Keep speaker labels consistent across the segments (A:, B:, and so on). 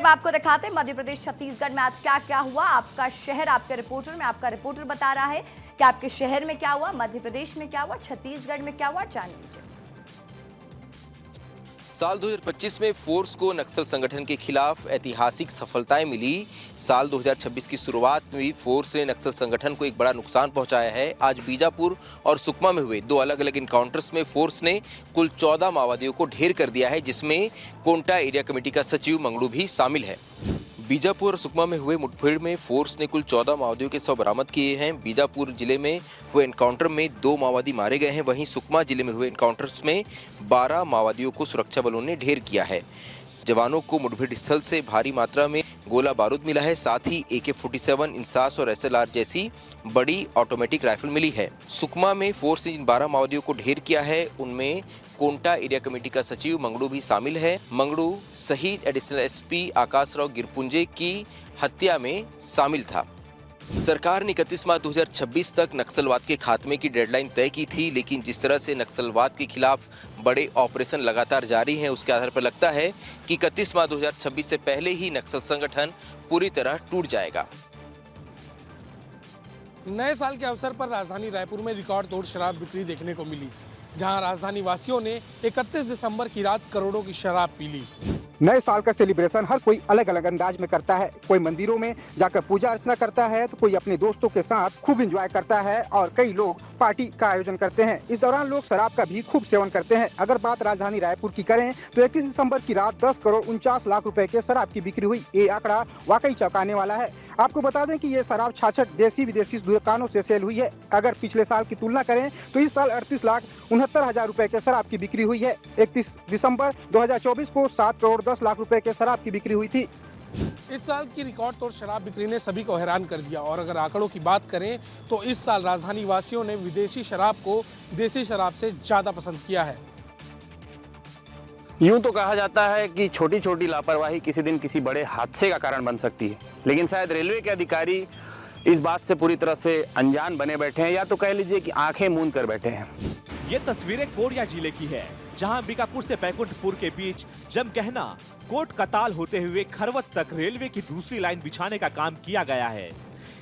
A: अब आपको दिखाते हैं मध्य प्रदेश छत्तीसगढ़ में आज क्या क्या हुआ। आपका शहर आपके रिपोर्टर में आपका रिपोर्टर बता रहा है कि आपके शहर में क्या हुआ, मध्य प्रदेश में क्या हुआ, छत्तीसगढ़ में क्या हुआ, जान लीजिए।
B: साल 2025 में फोर्स को नक्सल संगठन के खिलाफ ऐतिहासिक सफलताएं मिली। साल 2026 की शुरुआत में भी फोर्स ने नक्सल संगठन को एक बड़ा नुकसान पहुंचाया है। आज बीजापुर और सुकमा में हुए दो अलग अलग इनकाउंटर्स में फोर्स ने कुल 14 माओवादियों को ढेर कर दिया है, जिसमें कोंटा एरिया कमेटी का सचिव मंगड़ू भी शामिल है। बीजापुर और सुकमा में हुए मुठभेड़ में फोर्स ने कुल 14 माओवादियों के शव बरामद किए हैं। बीजापुर जिले में हुए एनकाउंटर में 2 माओवादी मारे गए हैं, वहीं सुकमा जिले में हुए एनकाउंटर्स में 12 माओवादियों को सुरक्षा बलों ने ढेर किया है। जवानों को मुठभेड़ स्थल से भारी मात्रा में गोला बारूद मिला है, साथ ही AK-47, इंसास और SLR जैसी बड़ी ऑटोमेटिक राइफल मिली है। सुकमा में फोर्स ने जिन 12 माओवादियों को ढेर किया है उनमें कोंटा एरिया कमेटी का सचिव मंगड़ू भी शामिल है। मंगड़ू शहीद एडिशनल SP आकाशराव गिरपुंजे की हत्या में शामिल था। सरकार ने 31 मार्च 2026 तक नक्सलवाद के खात्मे की डेडलाइन तय की थी, लेकिन जिस तरह से नक्सलवाद के खिलाफ बड़े ऑपरेशन लगातार जारी हैं, उसके आधार पर लगता है कि 31 मार्च 2026 से पहले ही नक्सल संगठन पूरी तरह टूट जाएगा।
C: नए साल के अवसर पर राजधानी रायपुर में रिकॉर्ड तोड़ शराब बिक्री देखने को मिली, जहां राजधानी वासियों ने 31 दिसंबर की रात करोड़ों की शराब पी ली।
D: नए साल का सेलिब्रेशन हर कोई अलग अलग अंदाज में करता है। कोई मंदिरों में जाकर पूजा अर्चना करता है, तो कोई अपने दोस्तों के साथ खूब एंजॉय करता है और कई लोग पार्टी का आयोजन करते हैं। इस दौरान लोग शराब का भी खूब सेवन करते हैं। अगर बात राजधानी रायपुर की करें तो 31 दिसंबर की रात 10 करोड़ 49 लाख रुपए के शराब की बिक्री हुई। ये आंकड़ा वाकई चौंकाने वाला है। आपको बता दें कि ये शराब 66 देसी विदेशी दुकानों से सेल हुई है। अगर पिछले साल की तुलना करें तो इस साल 38,69,000 रुपए के शराब की बिक्री हुई है। 31 दिसंबर 2024 को 7 करोड़ 10 लाख रुपए के शराब की बिक्री हुई थी।
C: इस साल की रिकॉर्ड तोड़ शराब बिक्री ने सभी को हैरान कर दिया। और अगर आंकड़ों की बात करें तो इस साल राजधानी वासियों ने विदेशी शराब को देसी शराब से ज्यादा पसंद किया है।
E: यूं तो कहा जाता है कि छोटी छोटी लापरवाही किसी दिन किसी बड़े हादसे का कारण बन सकती है, लेकिन शायद रेलवे के अधिकारी इस बात से पूरी तरह से अनजान बने बैठे हैं, या तो कह लीजिए कि आंखें मूंद कर बैठे हैं।
F: ये तस्वीरें कोरिया जिले की है, जहां बीकापुर से बैकुंठपुर के बीच जमगहना कोट कताल होते हुए खरवत तक रेलवे की दूसरी लाइन बिछाने का काम किया गया है।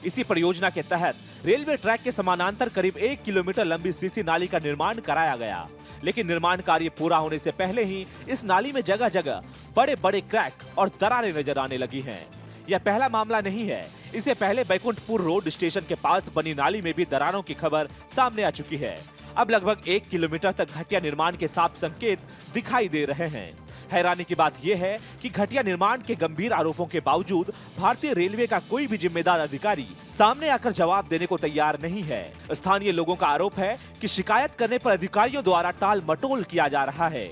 F: इसी परियोजना के तहत रेलवे ट्रैक के समानांतर करीब 1 किलोमीटर लंबी सीसी नाली का निर्माण कराया गया, लेकिन निर्माण कार्य पूरा होने से पहले ही इस नाली में जगह जगह बड़े बड़े क्रैक और दरारें नजर आने लगी हैं। यह पहला मामला नहीं है, इससे पहले बैकुंठपुर रोड स्टेशन के पास बनी नाली में भी दरारों की खबर सामने आ चुकी है। अब लगभग 1 किलोमीटर तक घटिया निर्माण के साफ संकेत दिखाई दे रहे हैं। हैरानी की बात यह है कि घटिया निर्माण के गंभीर आरोपों के बावजूद भारतीय रेलवे का कोई भी जिम्मेदार अधिकारी सामने आकर जवाब देने को तैयार नहीं है। स्थानीय लोगों का आरोप है कि शिकायत करने पर अधिकारियों द्वारा टाल मटोल किया जा रहा है।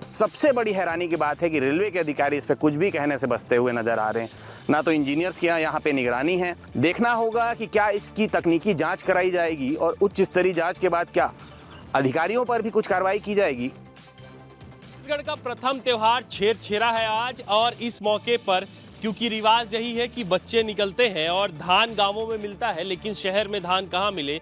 E: सबसे बड़ी हैरानी की बात है कि रेलवे के अधिकारी इस पे कुछ भी कहने से बचते हुए नजर आ रहे हैं। ना तो इंजीनियर्स की यहाँ पे निगरानी है। देखना होगा कि क्या इसकी तकनीकी जांच कराई जाएगी और उच्च स्तरीय जांच के बाद क्या अधिकारियों पर भी कुछ कार्रवाई की जाएगी।
G: छत्तीसगढ़ का प्रथम त्योहार छेरछेरा है आज, और इस मौके पर क्योंकि रिवाज यही है कि बच्चे निकलते हैं और धान गांवों में मिलता है, लेकिन शहर में धान कहाँ मिले।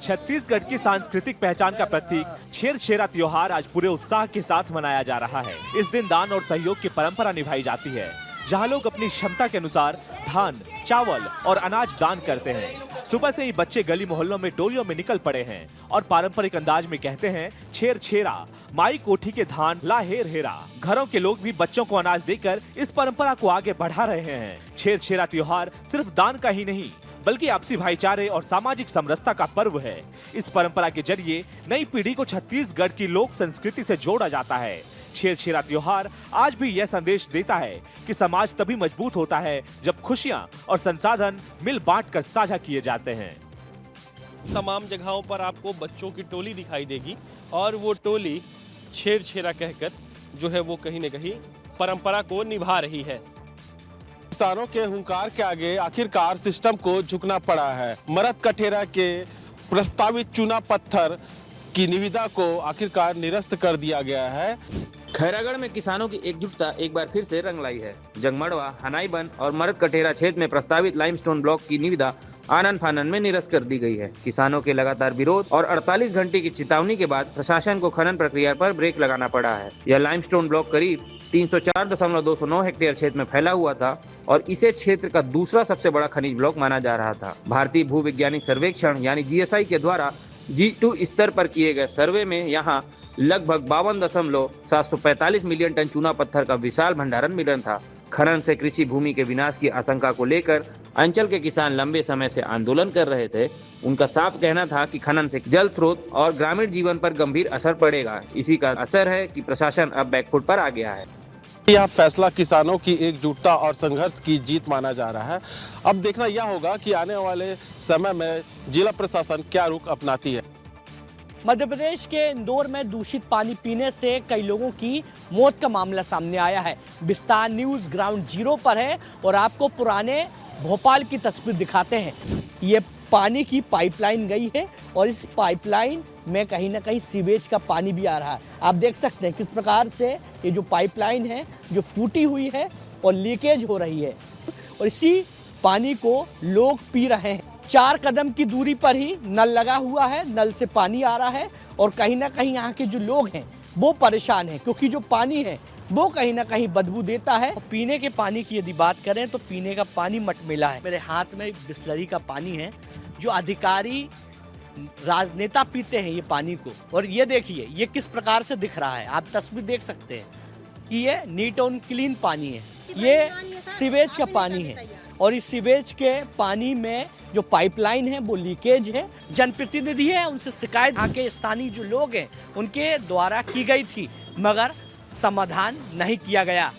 F: छत्तीसगढ़ की सांस्कृतिक पहचान का प्रतीक छेरछेरा त्योहार आज पूरे उत्साह के साथ मनाया जा रहा है। इस दिन दान और सहयोग की परंपरा निभाई जाती है, जहां लोग अपनी क्षमता के अनुसार धान, चावल और अनाज दान करते हैं। सुबह से ही बच्चे गली मोहल्लों में टोलियों में निकल पड़े हैं और पारंपरिक अंदाज में कहते हैं, छेर छेरा माई कोठी के धान ला हेर हेरा। घरों के लोग भी बच्चों को अनाज देकर इस परंपरा को आगे बढ़ा रहे हैं। छेर छेरा त्योहार सिर्फ दान का ही नहीं, बल्कि आपसी भाईचारे और सामाजिक समरसता का पर्व है। इस परंपरा के जरिए नई पीढ़ी को छत्तीसगढ़ की लोक संस्कृति से जोड़ा जाता है। छेरछेरा त्योहार आज भी यह संदेश देता है कि समाज तभी मजबूत होता है जब खुशियां और संसाधन मिल बांट कर साझा किए जाते हैं।
G: तमाम जगहों पर आपको बच्चों की टोली दिखाई देगी, और वो टोली छेरछेरा कहकर जो है वो कहीं न कहीं परंपरा को निभा रही है।
C: किसानों के हुंकार के आगे आखिरकार सिस्टम को झुकना पड़ा है। मरद कठेरा के प्रस्तावित चूना पत्थर की निविदा को आखिरकार निरस्त कर दिया गया है।
H: खैरागढ़ में किसानों की एकजुटता एक बार फिर से रंग लाई है। जंगमड़वा, हनाईबन और मरद कटेरा क्षेत्र में प्रस्तावित लाइमस्टोन ब्लॉक की निविदा आनन फानन में निरस्त कर दी गई है। किसानों के लगातार विरोध और 48 घंटे की चेतावनी के बाद प्रशासन को खनन प्रक्रिया पर ब्रेक लगाना पड़ा है। यह लाइमस्टोन ब्लॉक करीब 304.209 हेक्टेयर क्षेत्र में फैला हुआ था और इसे क्षेत्र का दूसरा सबसे बड़ा खनिज ब्लॉक माना जा रहा था। भारतीय भूवैज्ञानिक सर्वेक्षण यानी GSI के द्वारा G2 स्तर पर किए गए सर्वे में यहाँ लगभग 52.745 मिलियन टन चूना पत्थर का विशाल भंडारण मिलन था। खनन से कृषि भूमि के विनाश की आशंका को लेकर अंचल के किसान लंबे समय से आंदोलन कर रहे थे। उनका साफ कहना था कि खनन से जल स्रोत और ग्रामीण जीवन पर गंभीर असर पड़ेगा। इसी का असर है कि प्रशासन अब बैकफुट पर आ गया है।
C: यह फैसला किसानों की एकजुटता और संघर्ष की जीत माना जा रहा है। अब देखना यह होगा कि आने वाले समय में जिला प्रशासन क्या रुख अपनाती है।
I: मध्य प्रदेश के इंदौर में दूषित पानी पीने से कई लोगों की मौत का मामला सामने आया है। विस्तार न्यूज़ ग्राउंड जीरो पर है और आपको पुराने भोपाल की तस्वीर दिखाते हैं। ये पानी की पाइपलाइन गई है और इस पाइपलाइन में कहीं ना कहीं सीवेज का पानी भी आ रहा है। आप देख सकते हैं किस प्रकार से ये जो पाइपलाइन है जो फूटी हुई है और लीकेज हो रही है और इसी पानी को लोग पी रहे हैं। 4 कदम की दूरी पर ही नल लगा हुआ है, नल से पानी आ रहा है और कहीं ना कहीं यहाँ के जो लोग हैं वो परेशान हैं क्योंकि जो पानी है वो कहीं ना कहीं बदबू देता है। पीने के पानी की यदि बात करें तो पीने का पानी मटमिला है। मेरे हाथ में बिस्लरी का पानी है जो अधिकारी राजनेता पीते हैं ये पानी को, और ये देखिए ये किस प्रकार से दिख रहा है। आप तस्वीर देख सकते हैं कि ये नीट एंड क्लीन पानी है, ये सीवेज का पानी है और इस सीवेज के पानी में जो पाइपलाइन है वो लीकेज है। जनप्रतिनिधि है उनसे शिकायत यहाँ के स्थानीय जो लोग हैं उनके द्वारा की गई थी मगर समाधान नहीं किया गया,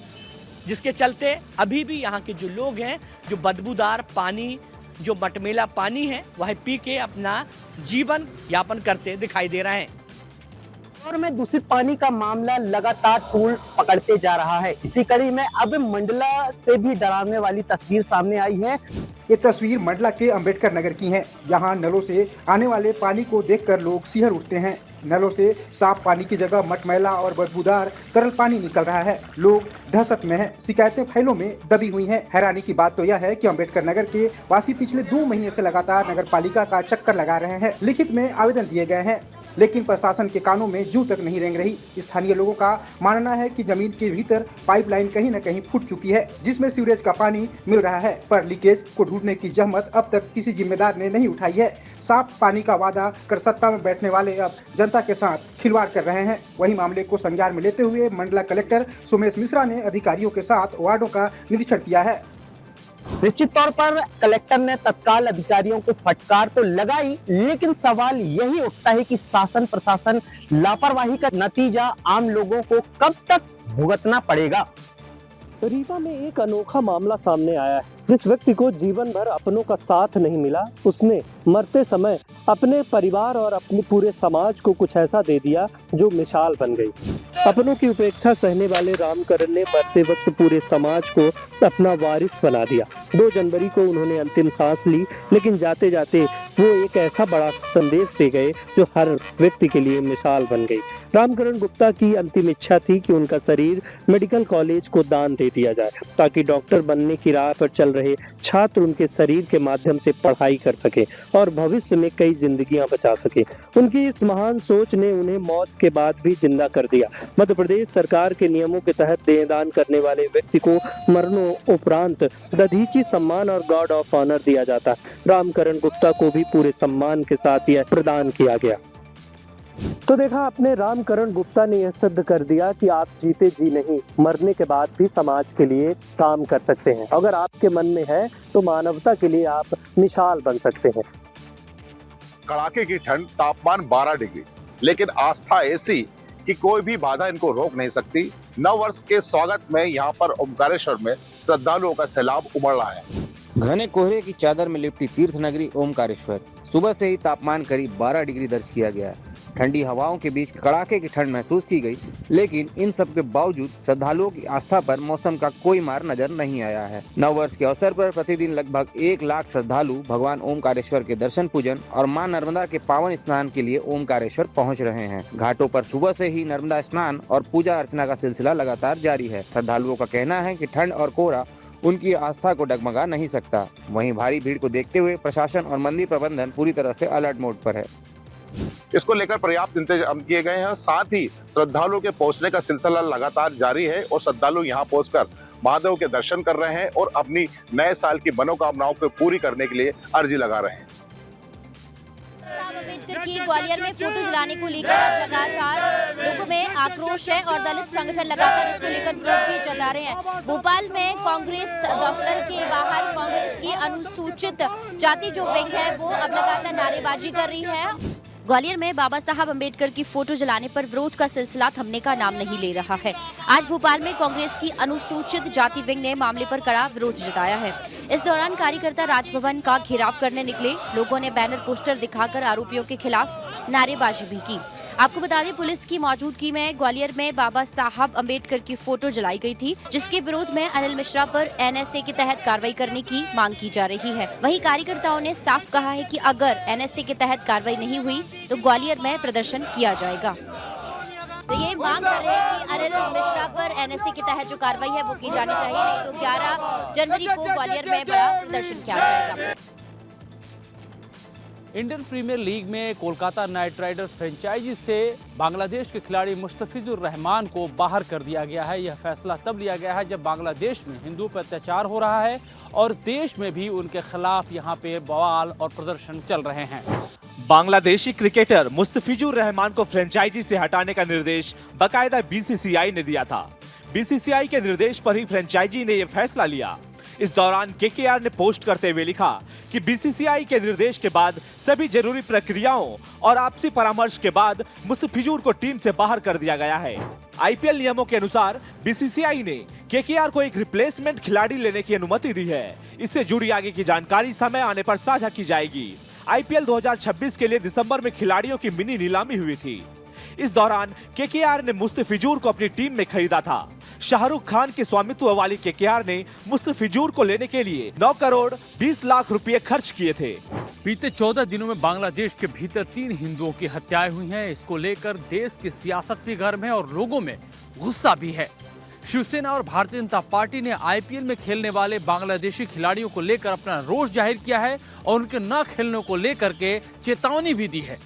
I: जिसके चलते अभी भी यहाँ के जो लोग हैं जो बदबूदार पानी जो मटमेला पानी है वह पी के अपना जीवन यापन करते दिखाई दे रहे हैं।
J: इंदौर में दूषित पानी का मामला लगातार तूल पकड़ते जा रहा है। इसी कड़ी में अब मंडला से भी डरावने वाली तस्वीर सामने आई है।
D: ये तस्वीर मंडला के अंबेडकर नगर की है। यहाँ नलों से आने वाले पानी को देखकर लोग सिहर उठते हैं। नलों से साफ पानी की जगह मटमैला और बदबूदार तरल पानी निकल रहा है। लोग दहशत में हैं। शिकायतें फाइलों में दबी हुई हैं। हैरानी की बात तो यह है कि अंबेडकर नगर के वासी पिछले 2 महीने से लगातार नगर पालिका का चक्कर लगा रहे हैं। लिखित में आवेदन दिए गए हैं लेकिन प्रशासन के कानों में जूं तक नहीं रेंग रही। स्थानीय लोगों का मानना है कि जमीन के भीतर पाइपलाइन कहीं न कहीं फूट चुकी है जिसमें सीवरेज का पानी मिल रहा है, पर लीकेज को ढूंढने की जहमत अब तक किसी जिम्मेदार ने नहीं उठाई है। साफ पानी का वादा कर सत्ता में बैठने वाले अब जनता के साथ खिलवाड़ कर रहे हैं। वही मामले को संज्ञान में लेते हुए मंडला कलेक्टर सुमेश मिश्रा ने अधिकारियों के साथ वार्डों का निरीक्षण किया है।
J: निश्चित तौर पर कलेक्टर ने तत्काल अधिकारियों को फटकार तो लगाई, लेकिन सवाल यही उठता है कि शासन प्रशासन लापरवाही का नतीजा आम लोगों को कब तक भुगतना पड़ेगा।
K: रीवा में एक अनोखा मामला सामने आया है। जिस व्यक्ति को जीवन भर अपनों का साथ नहीं मिला, उसने मरते समय अपने परिवार और अपने पूरे समाज को कुछ ऐसा दे दिया जो मिसाल बन गई। अपनों की उपेक्षा सहने वाले रामकरण ने मरते वक्त पूरे समाज को अपना वारिस बना दिया। 2 जनवरी को उन्होंने अंतिम सांस ली, लेकिन जाते जाते वो एक ऐसा बड़ा संदेश दे गए जो हर व्यक्ति के लिए मिसाल बन गई। रामकरण गुप्ता की अंतिम इच्छा थी कि उनका शरीर मेडिकल कॉलेज को दान दे दिया जाए ताकि डॉक्टर बनने की राह पर चल रहे छात्र उनके शरीर के माध्यम से पढ़ाई कर सके और भविष्य में कई जिंदगियां बचा सके। उनकी इस महान सोच ने उन्हें मौत के बाद भी जिंदा कर दिया। मध्य प्रदेश सरकार के नियमों के तहत देहदान करने वाले व्यक्ति को मरणोपरांत दधीची सम्मान और गॉर्ड ऑफ ऑनर दिया जाता। रामकरण गुप्ता को भी पूरे सम्मान के साथ यह प्रदान किया गया। तो देखा आपने, रामकरण गुप्ता ने यह सिद्ध कर दिया कि आप जीते जी नहीं, मरने के बाद भी समाज के लिए काम कर सकते हैं। अगर आपके मन में है तो मानवता के लिए आप मिसाल बन सकते हैं।
L: कड़ाके की ठंड, तापमान 12 डिग्री, लेकिन आस्था ऐसी कि कोई भी बाधा इनको रोक नहीं सकती। नव वर्ष के स्वागत में यहाँ पर ओमकारेश्वर में श्रद्धालुओं का सैलाब उमड़ रहा है।
H: घने कोहरे की चादर में लिपटी तीर्थ नगरी ओमकारेश्वर, सुबह से ही तापमान करीब 12 डिग्री दर्ज किया गया। ठंडी हवाओं के बीच कड़ाके की ठंड महसूस की गई, लेकिन इन सब के बावजूद श्रद्धालुओं की आस्था पर मौसम का कोई मार नजर नहीं आया है। नव वर्ष के अवसर पर प्रतिदिन लगभग 1 लाख श्रद्धालु भगवान ओमकारेश्वर के दर्शन पूजन और मां नर्मदा के पावन स्नान के लिए ओमकारेश्वर पहुंच रहे हैं। घाटों पर सुबह से ही नर्मदा स्नान और पूजा अर्चना का सिलसिला लगातार जारी है। श्रद्धालुओं का कहना है कि ठंड और कोहरा उनकी आस्था को डगमगा नहीं सकता। वहीं भारी भीड़ को देखते हुए प्रशासन और मंदिर प्रबंधन पूरी तरह से अलर्ट मोड पर है।
L: इसको लेकर पर्याप्त इंतजाम किए गए हैं। साथ ही श्रद्धालुओं के पहुंचने का सिलसिला लगातार जारी है और श्रद्धालु यहां पहुंचकर महादेव के दर्शन कर रहे हैं और अपनी नए साल की मनोकामनाओं को पूरी करने के लिए अर्जी लगा रहे हैं।
M: अम्बेडकर की ग्वालियर में फोटो जलाने को लेकर अब लगातार लोगों में आक्रोश है और दलित संगठन लगातार इसको लेकर विरोध भी जता रहे हैं। भोपाल में कांग्रेस दफ्तर के बाहर कांग्रेस की अनुसूचित जाति जो विंग है वो अब लगातार नारेबाजी कर रही है। ग्वालियर में बाबा साहब अम्बेडकर की फोटो जलाने पर विरोध का सिलसिला थमने का नाम नहीं ले रहा है। आज भोपाल में कांग्रेस की अनुसूचित जाति विंग ने मामले पर कड़ा विरोध जताया है। इस दौरान कार्यकर्ता राजभवन का घेराव करने निकले। लोगों ने बैनर पोस्टर दिखाकर आरोपियों के खिलाफ नारेबाजी भी की। आपको बता दें, पुलिस की मौजूदगी में ग्वालियर में बाबा साहब अम्बेडकर की फोटो जलाई गई थी, जिसके विरोध में अनिल मिश्रा पर एनएसए के तहत कार्रवाई करने की मांग की जा रही है। वहीं कार्यकर्ताओं ने साफ कहा है कि अगर एनएसए के तहत कार्रवाई नहीं हुई तो ग्वालियर में प्रदर्शन किया जाएगा। तो ये मांग कर रहे हैं कि अनिल मिश्रा पर एनएसए के तहत जो कार्रवाई है वो की जानी चाहिए, नहीं तो 11 जनवरी को ग्वालियर में बड़ा प्रदर्शन किया जाएगा।
N: इंडियन प्रीमियर लीग में कोलकाता नाइट राइडर्स फ्रेंचाइजी से बांग्लादेश के खिलाड़ी मुस्तफिजुर रहमान को बाहर कर दिया गया है। यह फैसला तब लिया गया है जब बांग्लादेश में हिंदुओं पर अत्याचार हो रहा है और देश में भी उनके खिलाफ यहां पे बवाल और प्रदर्शन चल रहे हैं।
F: बांग्लादेशी क्रिकेटर मुस्तफिजुर रहमान को फ्रेंचाइजी से हटाने का निर्देश बाकायदा बीसीसीआई ने दिया था। बीसीसीआई के निर्देश पर ही फ्रेंचाइजी ने यह फैसला लिया। इस दौरान केकेआर ने पोस्ट करते हुए लिखा कि बीसीसीआई के निर्देश के बाद सभी जरूरी प्रक्रियाओं और आपसी परामर्श के बाद मुस्तफिजुर को टीम से बाहर कर दिया गया है। आईपीएल नियमों के अनुसार बीसीसीआई ने केकेआर को एक रिप्लेसमेंट खिलाड़ी लेने की अनुमति दी है। इससे जुड़ी आगे की जानकारी समय आने पर साझा की जाएगी। आईपीएल 2026 के लिए दिसंबर में खिलाड़ियों की मिनी नीलामी हुई थी। इस दौरान केकेआर ने मुस्तफिजुर को अपनी टीम में खरीदा था। शाहरुख खान के स्वामित्व वाली केकेआर ने मुस्तफिजुर को लेने के लिए 9 करोड़ 20 लाख रुपए खर्च किए थे।
N: बीते 14 दिनों में बांग्लादेश के भीतर 3 हिंदुओं की हत्याएं हुई हैं। इसको लेकर देश की सियासत भी गर्म है और लोगों में गुस्सा भी है। शिवसेना और भारतीय जनता पार्टी ने आईपीएल में खेलने वाले बांग्लादेशी खिलाड़ियों को लेकर अपना रोष जाहिर किया है और उनके न खेलने को लेकर के चेतावनी भी दी है।